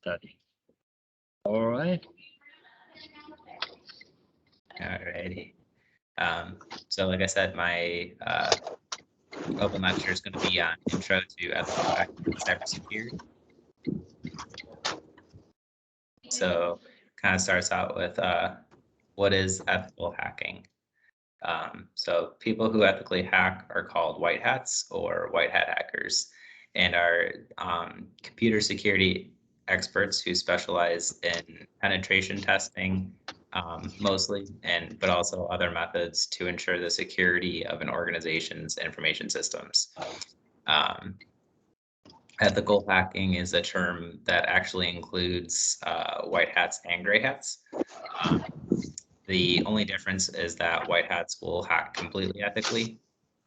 study. All right. Alrighty. So like I said, my open lecture is going to be on Intro to Ethical Hacking and Cybersecurity. So kind of starts out with what is ethical hacking? So people who ethically hack are called white hats or white hat hackers, and are computer security experts who specialize in penetration testing, mostly, but also other methods to ensure the security of an organization's information systems. Ethical hacking is a term that actually includes white hats and gray hats. The only difference is that white hats will hack completely ethically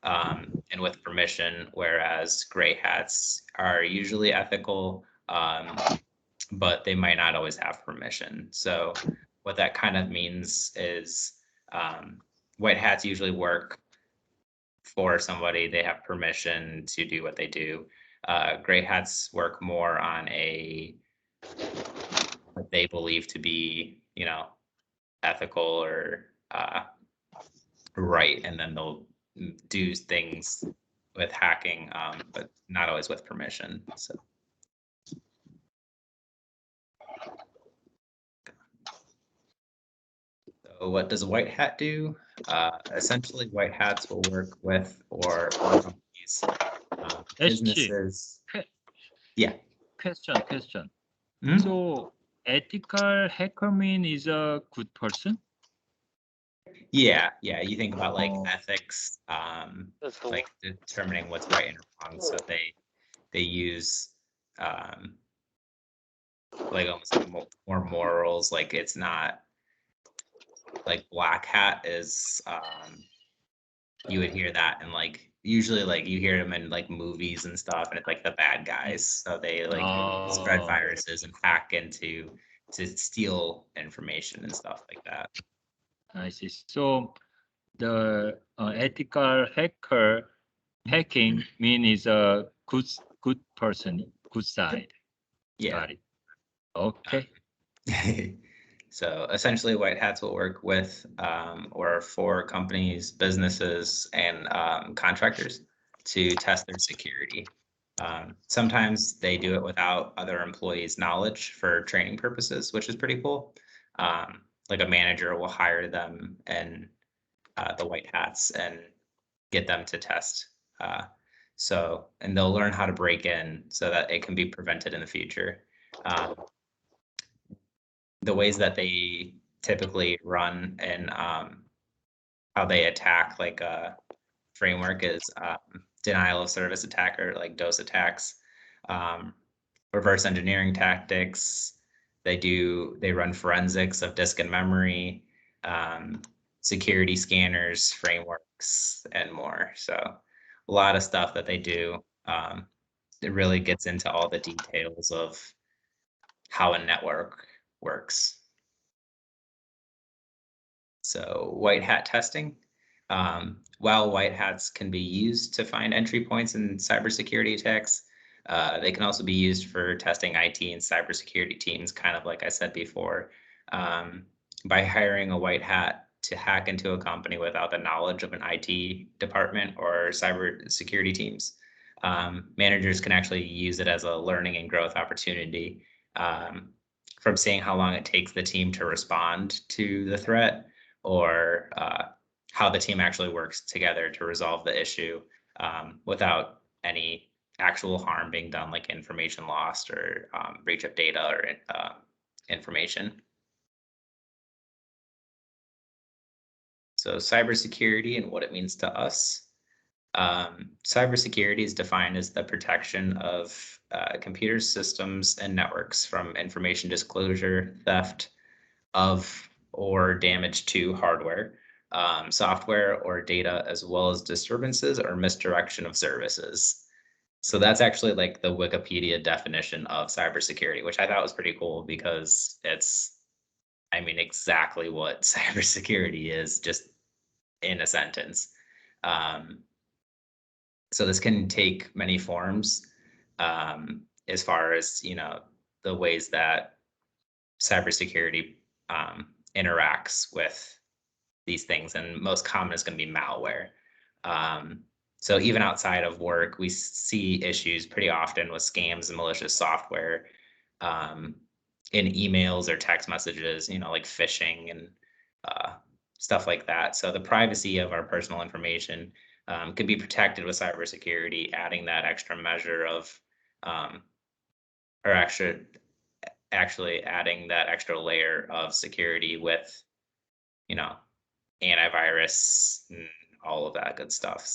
and with permission, whereas gray hats are usually ethical, but they might not always have permission. So what that kind of means is white hats usually work for somebody, they have permission to do what they do. Gray hats work more on what they believe to be, ethical or right, and then they'll do things with hacking, but not always with permission. So what does a white hat do? Essentially, white hats will work with or for companies, businesses. Yeah. Question. Mm-hmm. So ethical hacker mean is a good person? Yeah. You think about like ethics, That's the like determining what's right and wrong. So they use like almost like more morals. Like it's not like black hat is you would hear that and like usually like you hear them in like movies and stuff, and it's like the bad guys. So they like spread viruses and hack to steal information and stuff like that. I see. So the ethical hacker hacking mean is a good person, good side. Yeah. Got it. Okay. So essentially, white hats will work with or for companies, businesses, and contractors to test their security. Sometimes they do it without other employees' knowledge for training purposes, which is pretty cool. Like a manager will hire them and the white hats and get them to test. And they'll learn how to break in so that it can be prevented in the future. The ways that they typically run and how they attack like a framework is denial of service attack, or like DOS attacks, reverse engineering tactics. They run forensics of disk and memory, security scanners, frameworks, and more. So a lot of stuff that they do. It really gets into all the details of how a network works. So white hat testing. While white hats can be used to find entry points in cybersecurity attacks, they can also be used for testing IT and cybersecurity teams, kind of like I said before. By hiring a white hat to hack into a company without the knowledge of an IT department or cybersecurity teams, managers can actually use it as a learning and growth opportunity, from seeing how long it takes the team to respond to the threat, or how the team actually works together to resolve the issue without any actual harm being done, like information lost or breach of data or information. So cybersecurity and what it means to us. Cybersecurity is defined as the protection of computer systems and networks from information disclosure, theft of or damage to hardware, software, or data, as well as disturbances or misdirection of services. So that's actually like the Wikipedia definition of cybersecurity, which I thought was pretty cool because it's, exactly what cybersecurity is, just in a sentence. So this can take many forms, as far as, the ways that cybersecurity interacts with these things, and most common is going to be malware. Um, so even outside of work, we see issues pretty often with scams and malicious software um, in emails or text messages, like phishing and uh, stuff like that. So the privacy of our personal information can be protected with cybersecurity, adding that extra measure of, um, or actually adding that extra layer of security with, you know, antivirus and all of that good stuff.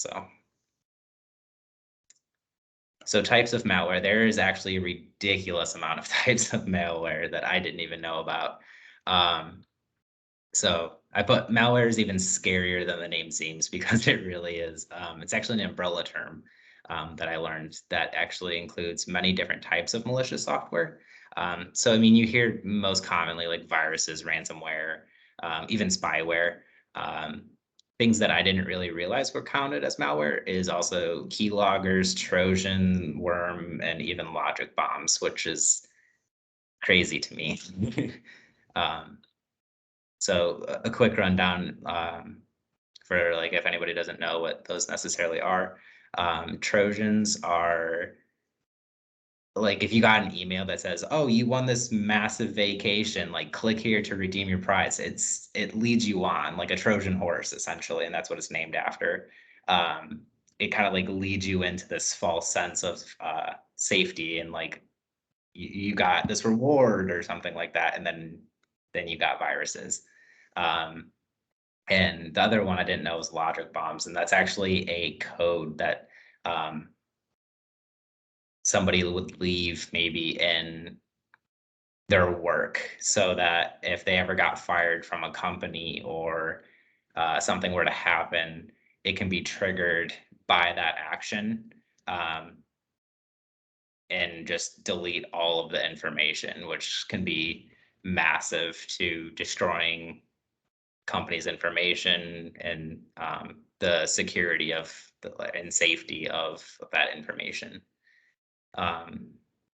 So types of malware, there is actually a ridiculous amount of types of malware that I didn't even know about. Um, so I put malware is even scarier than the name seems because it really is. It's actually an umbrella term that I learned that actually includes many different types of malicious software. So I mean, you hear most commonly like viruses, ransomware, even spyware. Um, Things that I didn't really realize were counted as malware is also keyloggers, Trojan, worm, and even logic bombs, which is crazy to me. um, so a quick rundown for like if anybody doesn't know what those necessarily are. Trojans are like if you got an email that says, "Oh, you won this massive vacation, like click here to redeem your prize." It leads you on like a Trojan horse essentially, and that's what it's named after. It kind of like leads you into this false sense of safety and like you got this reward or something like that, and then you got viruses. Um, and the other one I didn't know was logic bombs, and that's actually a code that um, somebody would leave maybe in their work so that if they ever got fired from a company or something were to happen, it can be triggered by that action and just delete all of the information, which can be massive to destroying company's information and the security of and safety of that information. Um,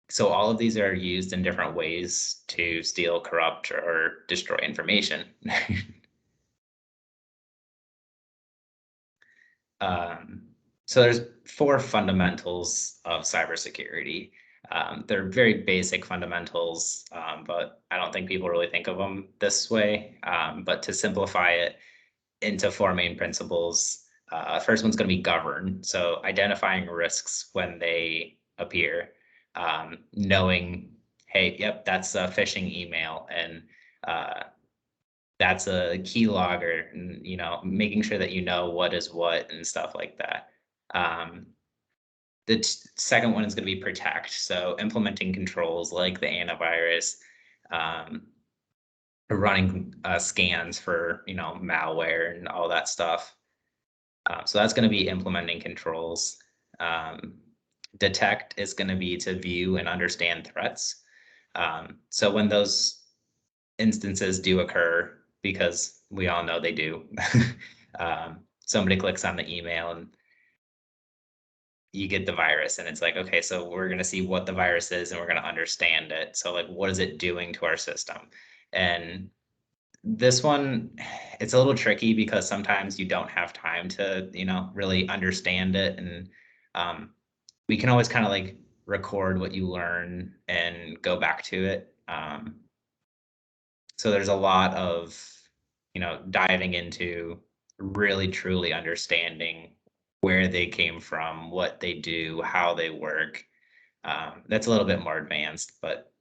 so all of these are used in different ways to steal, corrupt, or destroy information. um, so there's four fundamentals of cybersecurity. They're very basic fundamentals, but I don't think people really think of them this way. But to simplify it, into four main principles. First one's going to be govern. So identifying risks when they appear, knowing, hey, yep, that's a phishing email, and that's a keylogger, and making sure that you know what is what and stuff like that. Um, the second one is going to be protect. So implementing controls like the antivirus, um, running scans for malware and all that stuff. So that's going to be implementing controls. Um, Detect is going to be to view and understand threats. So when those instances do occur, because we all know they do, somebody clicks on the email and you get the virus, and it's like, okay, so we're going to see what the virus is and we're going to understand it. So like, what is it doing to our system? And this one, it's a little tricky because sometimes you don't have time to, really understand it. And we can always kind of like record what you learn and go back to it. So there's a lot of, diving into really truly understanding where they came from, what they do, how they work. That's a little bit more advanced, but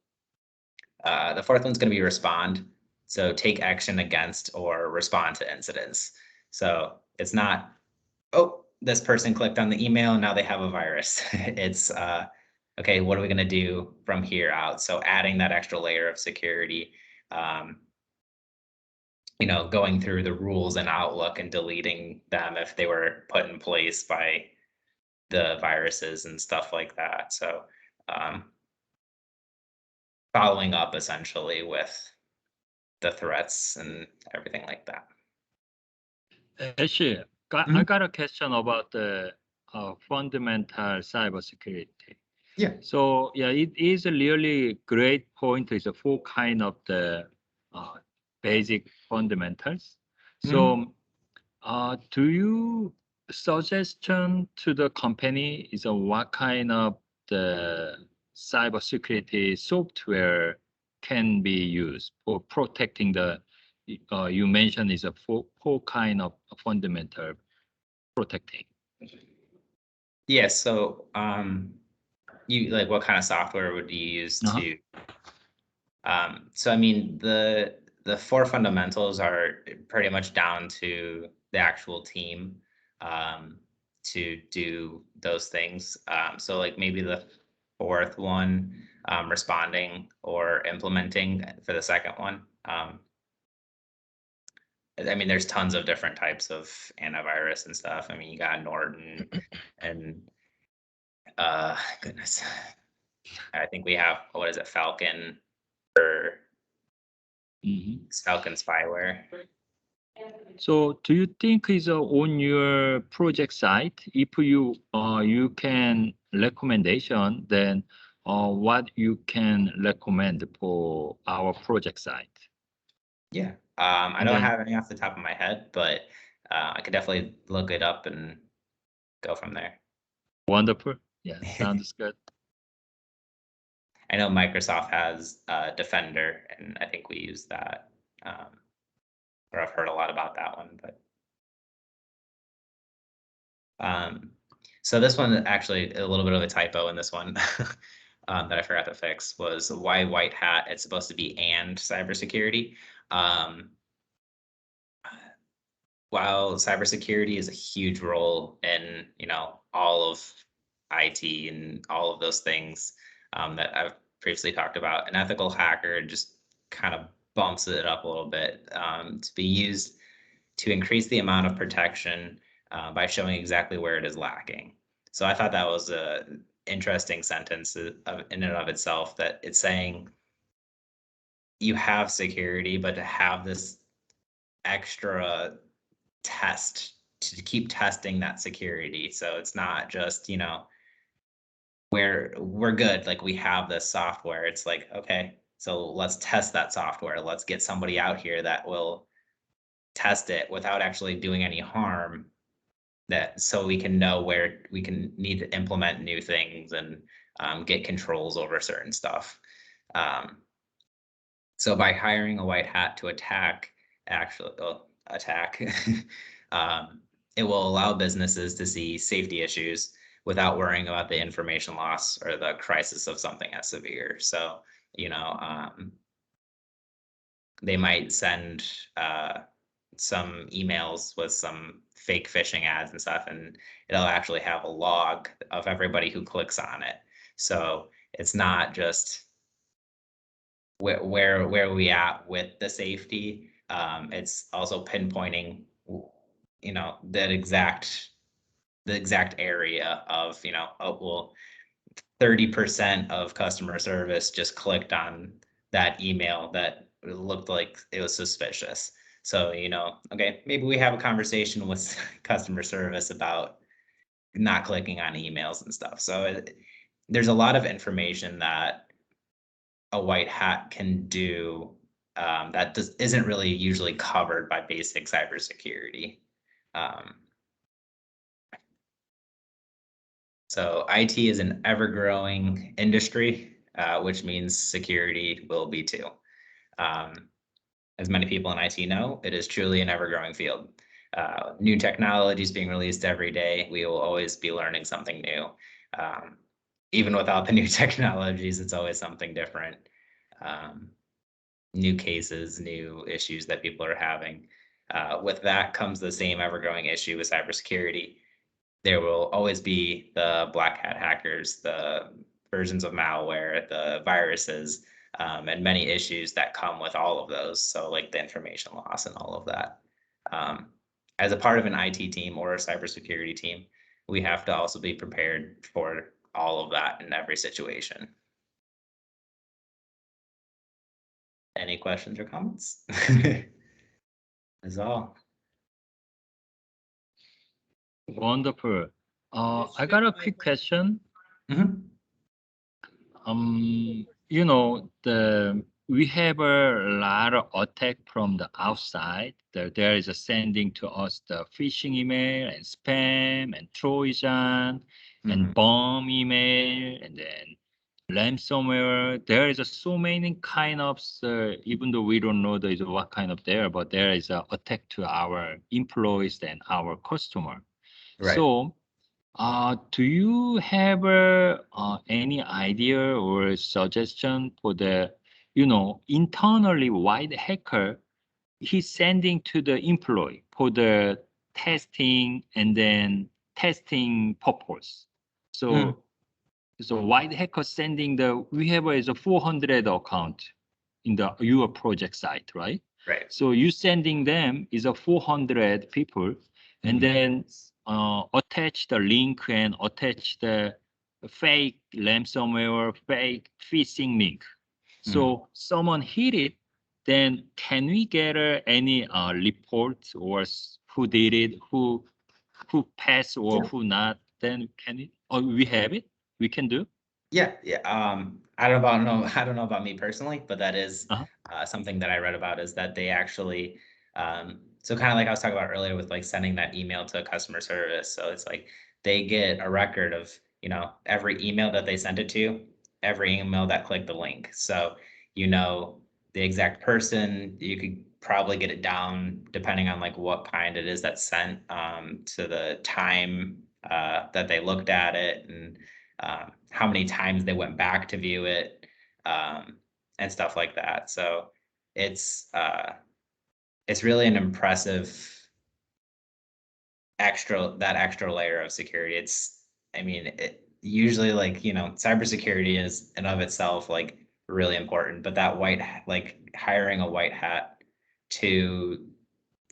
the fourth one's going to be respond. So take action against or respond to incidents. So it's not, oh, this person clicked on the email and now they have a virus. It's, okay, what are we going to do from here out? So adding that extra layer of security, um, going through the rules in Outlook and deleting them if they were put in place by the viruses and stuff like that. So following up essentially with the threats and everything like that. Actually, I Mhm. got a question about the fundamental cybersecurity. Yeah. So yeah, it is a really great point. It's a four kind of the basic fundamentals. Mhm. So do you suggestion to the company is what kind of the cybersecurity software can be used for protecting the you mentioned is a four kind of fundamental protecting. Yeah. So, you like what kind of software would you use Uh-huh. to? So I mean, the four fundamentals are pretty much down to the actual team um, to do those things. So like maybe the fourth one, responding or implementing for the second one. I mean, there's tons of different types of antivirus and stuff. I mean, you got Norton and goodness, I think we have what is it, Falcon or Mhm. Falcon spyware. So do you think is on your project site, if you can recommendation, then what you can recommend for our project site? Yeah. I And don't then have any off the top of my head, but I could definitely look it up and go from there. wonderful. Yeah, sounds good. I know Microsoft has Defender, and I think we use that, um, or I've heard a lot about that one. But um, so this one actually a little bit of a typo in this one that I forgot to fix was why white hat. It's supposed to be and cybersecurity. Um, while cybersecurity is a huge role in all of IT and all of those things that I've previously talked about, an ethical hacker just kind of bumps it up a little bit to be used to increase the amount of protection by showing exactly where it is lacking. So I thought that was a interesting sentence in and of itself, that it's saying you have security, but to have this extra test to keep testing that security. So it's not just, we're good, like we have this software. It's like, okay, so let's test that software. Let's get somebody out here that will test it without actually doing any harm, that so we can know where we can need to implement new things and get controls over certain stuff. Um, So by hiring a white hat to attack, it will allow businesses to see safety issues without worrying about the information loss or the crisis of something as severe. So, you know, um, they might send some emails with some fake phishing ads and stuff, and it'll actually have a log of everybody who clicks on it. So it's not just where are we at with the safety. It's also pinpointing, the exact area of, oh, well, 30% of customer service just clicked on that email that looked like it was suspicious. So, okay, maybe we have a conversation with customer service about not clicking on emails and stuff. So there's a lot of information that a white hat can do that isn't really usually covered by basic cybersecurity. Um, so IT is an ever-growing industry, which means security will be too. Um, as many people in IT know, it is truly an ever-growing field. New technologies being released every day. We will always be learning something new. Um, Even without the new technologies, it's always something different. Um, New cases, new issues that people are having. With that comes the same ever-growing issue with cybersecurity. There will always be the black hat hackers, the versions of malware, the viruses, and many issues that come with all of those. So, like the information loss and all of that. Um, as a part of an IT team or a cybersecurity team, we have to also be prepared for all of that in every situation. Any questions or comments? That's all. Wonderful. I got a quick question. Mhm. You know, we have a lot of attack from the outside. There is a sending to us the phishing email and spam and Trojan and Mhm. bomb email and then ransomware. There is so many kind of, even though we don't know there is what kind of there, but there is a attack to our employees and our customer. Right. So do you have any idea or suggestion for the, internally white hacker he's sending to the employee for the testing and then testing purpose? Mm, So white hacker sending we have is a 400 account in the your project site, right? right. So you sending them is a 400 people, and Mhm. then attach the link and attach the fake ransomware, fake phishing link. Mhm. So someone hit it, then can we get any report or who did it, who passed or Yeah. who not? Then can it? Oh, we have it. We can do. Yeah, yeah. I don't about know. I don't know about me personally, but that is Uh-huh. something that I read about is that they actually, so kind of like I was talking about earlier with like sending that email to customer service. So it's like they get a record of, every email that they sent it to, every email that clicked the link. So, you know, the exact person, you could probably get it down depending on like what kind it is that's sent, to the time that they looked at it and how many times they went back to view it, and stuff like that. So it's uh, it's really an impressive extra layer of security. I mean, usually like cybersecurity is in of itself like really important, but like hiring a white hat to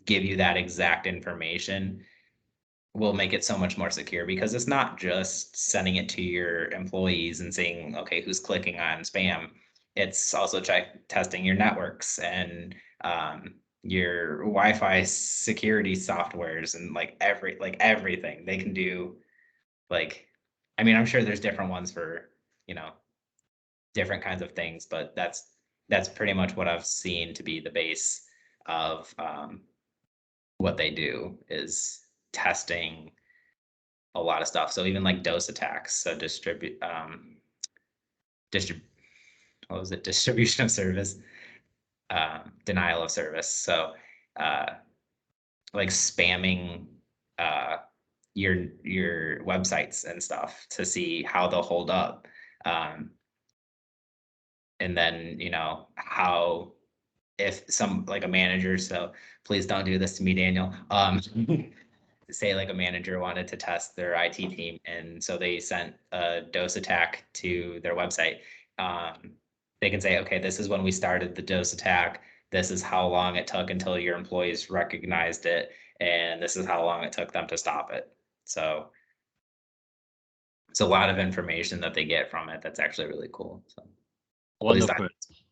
give you that exact information will make it so much more secure because it's not just sending it to your employees and saying, okay, who's clicking on spam. It's also testing your networks and your Wi-Fi security softwares and like everything they can do. Like, I mean, I'm sure there's different ones for you know different kinds of things, but that's pretty much what I've seen to be the base of what they do is testing a lot of stuff. So even like DOS attacks, so distrib what was it? Distribution of service, denial of service. So uh, like spamming uh, your websites and stuff to see how they'll hold up. Um, and then how if some like a manager, so please don't do this to me, Daniel. Say like a manager wanted to test their IT team, and so they sent a DOS attack to their website. Um, they can say, okay, this is when we started the DOS attack. This is how long it took until your employees recognized it, and this is how long it took them to stop it. So it's a lot of information that they get from it. That's actually really cool. So at least Wonderful.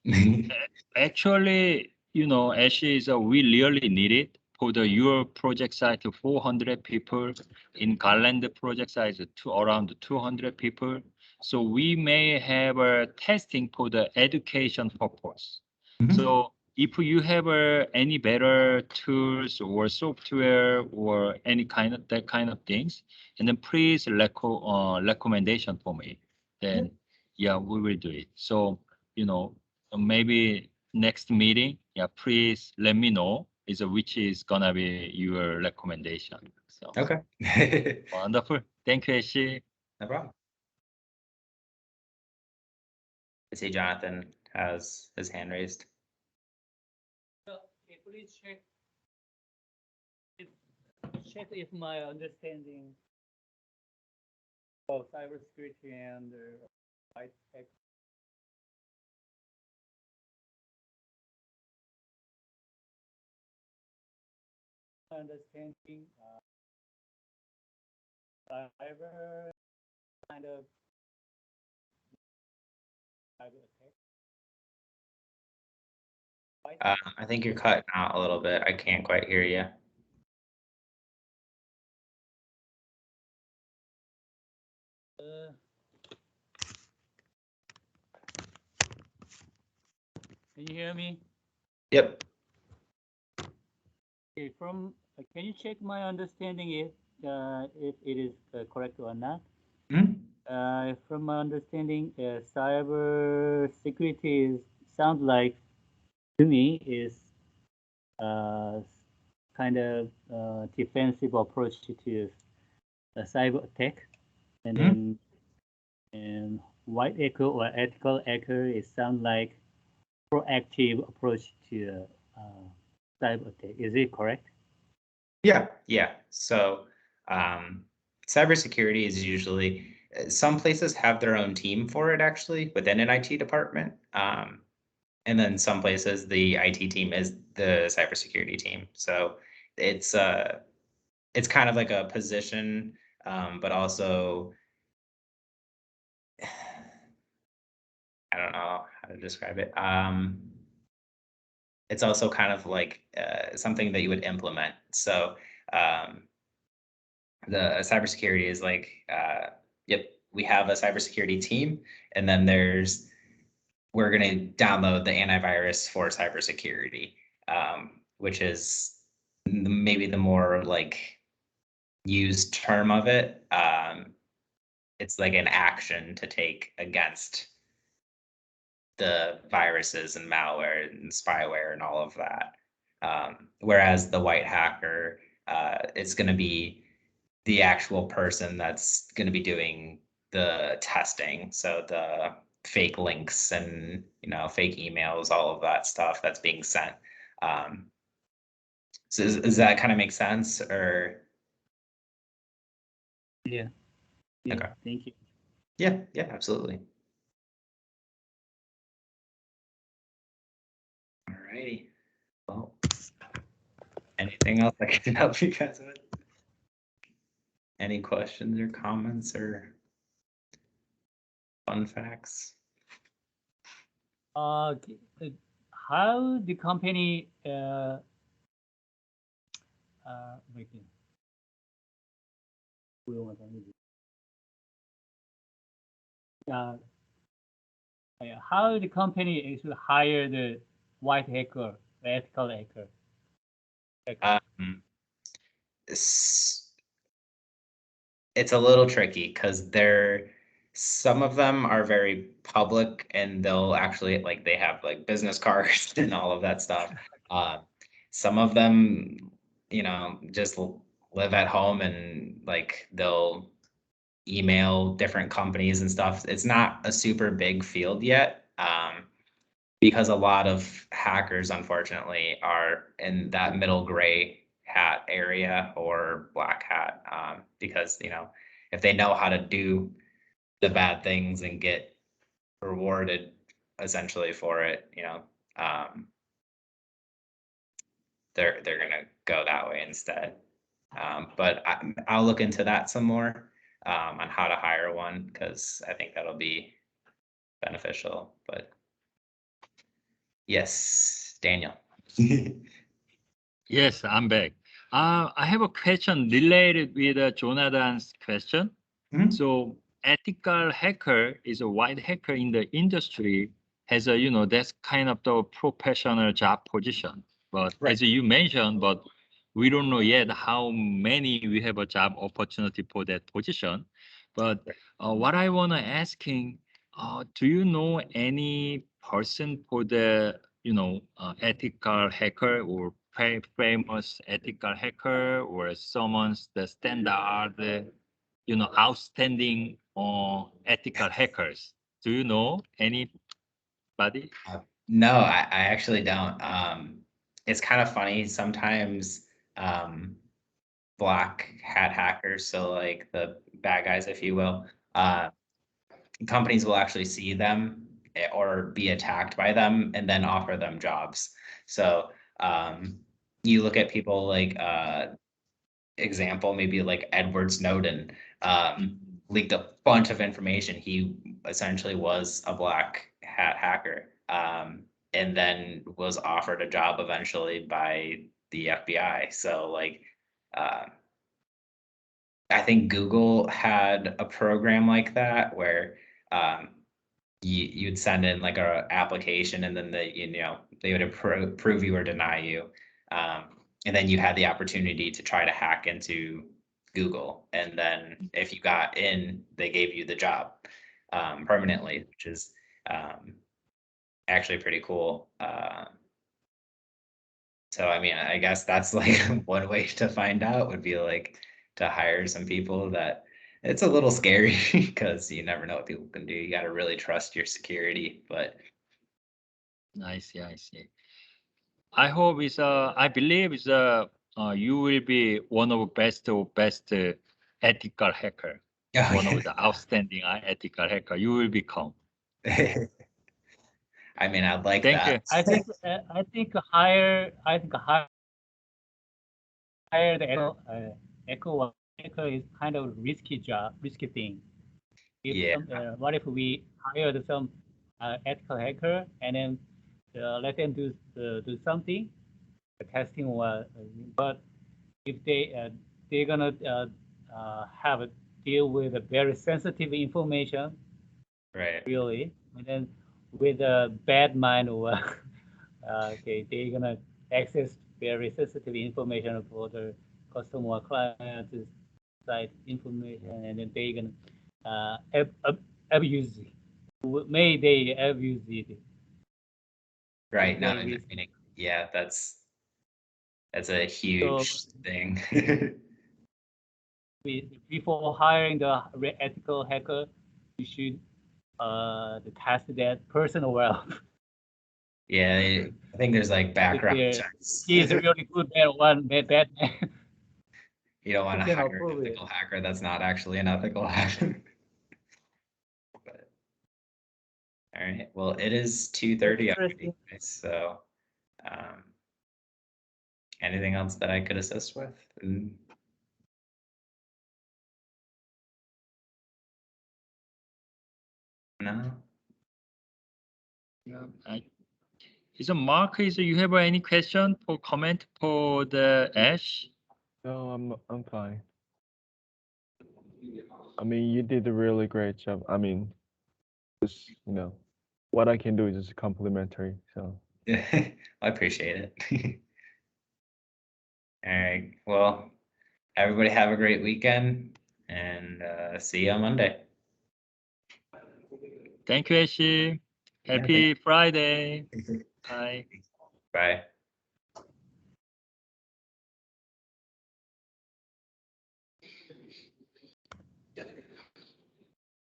I. Actually, Ashley we really need it for the your project size to 400 people. In Garland project size to around 200 people. So we may have a testing for the education purpose. Mhm. So if you have any better tools or software or any kind of that kind of things, and then please recommendation for me. Then yeah, we will do it. So maybe next meeting, yeah, please let me know which is gonna be your recommendation. So Okay. wonderful. Thank you, Ashi. No problem. I see Jonathan has his hand raised. Okay, please if, check if my understanding of cybersecurity and white tech understanding cyber kind of cyber attack. White I think you're cutting out a little bit. I can't quite hear you. uh, Can you hear me? Yep. Okay, can you check my understanding if it is correct or not? Mhm. From my understanding, cyber security sounds like to me is uh, kind of defensive approach to cyber attack, and Mhm. then and white echo or ethical echo it sounds like proactive approach to cyber attack. Is it correct? Yeah, yeah. So, cybersecurity is usually some places have their own team for it actually within an IT department. And then some places the IT team is the cybersecurity team. So it's uh it's kind of like a position, but also I don't know how to describe it. It's also kind of like something that you would implement. So um, the cybersecurity is like, yep, we have a cybersecurity team, and then we're going to download the antivirus for cybersecurity, which is maybe the more like used term of it. It's like an action to take against the viruses and malware and spyware and all of that. Whereas the white hacker, it's going to be the actual person that's going to be doing the testing. So the fake links and fake emails, all of that stuff that's being sent. Um, so does that kind of make sense? Or Yeah. Yeah. okay, Thank you. yeah, yeah, absolutely. All righty. Well, anything else I can help you guys with? Any questions or comments or fun facts? How the company wait, uh, how the company actually hire the white hacker, the ethical hacker? Um, it's a little tricky because some of them are very public and they'll actually like they have like business cards and all of that stuff. Uh, some of them, just live at home and like they'll email different companies and stuff. It's not a super big field yet. Because a lot of hackers, unfortunately, are in that middle gray hat area or black hat. Because, if they know how to do the bad things and get rewarded essentially for it, um, they're gonna go that way instead. But I'll look into that some more on how to hire one because I think that'll be beneficial. But yes, Daniel. Yes, I'm back. I have a question related with Jonathan's question. Mhm. So, ethical hacker is a white hacker in the industry has a, that's kind of the professional job position. But Right. as you mentioned, but we don't know yet how many we have a job opportunity for that position. But what I want to asking, do you know any person for the, ethical hacker or famous ethical hacker or someone's the standard, outstanding ethical hackers. Do you know anybody? No, I actually don't. It's kind of funny sometimes. Um, Black hat hackers, so like the bad guys, if you will, companies will actually see them or be attacked by them and then offer them jobs. So you look at people like example, maybe like Edward Snowden, leaked a bunch of information. He essentially was a black hat hacker, and then was offered a job eventually by the FBI. So like, uh, I think Google had a program like that where um, you'd send in like a application, and then they would approve you or deny you. And then you had the opportunity to try to hack into Google. And then if you got in, they gave you the job permanently, which is actually pretty cool. So, I mean, I guess that's like one way to find out would be like to hire some people that it's a little scary because you never know what people can do. You got to really trust your security, but I see, I see. I hope I believe you will be one of best ethical hacker, one of the outstanding ethical hacker. You will become. I mean, I'd like Thank that. you. I think hire the echo hacker is kind of risky thing. If Yeah, what if we hired some ethical hacker and then let them do something, the testing was, but if they're gonna have a deal with a very sensitive information, right. really, and then with a bad mind or okay, they're gonna access very sensitive information for the customer client side information, and then they're gonna abuse it. May they abuse it? Right. It's No, very I risky. mean, yeah, that's a So huge thing. before hiring the ethical hacker, you should test that person well. Yeah, I think there's like If background checks. he is really good at one bad man, You don't want you to can hire an approve it. ethical hacker that's not actually an ethical hacker. But, all right. Well, it is 2:30 already, Interesting. so um, anything else that I could assist with? No. Yeah, Mark, you have any question or comment for the Ash? No, I'm fine. I mean, you did a really great job. I mean, just what I can do is just complimentary. So I appreciate it. All right. Well, everybody have a great weekend, and see you on Monday. Thank you, Ash. Happy Friday. Bye. Bye.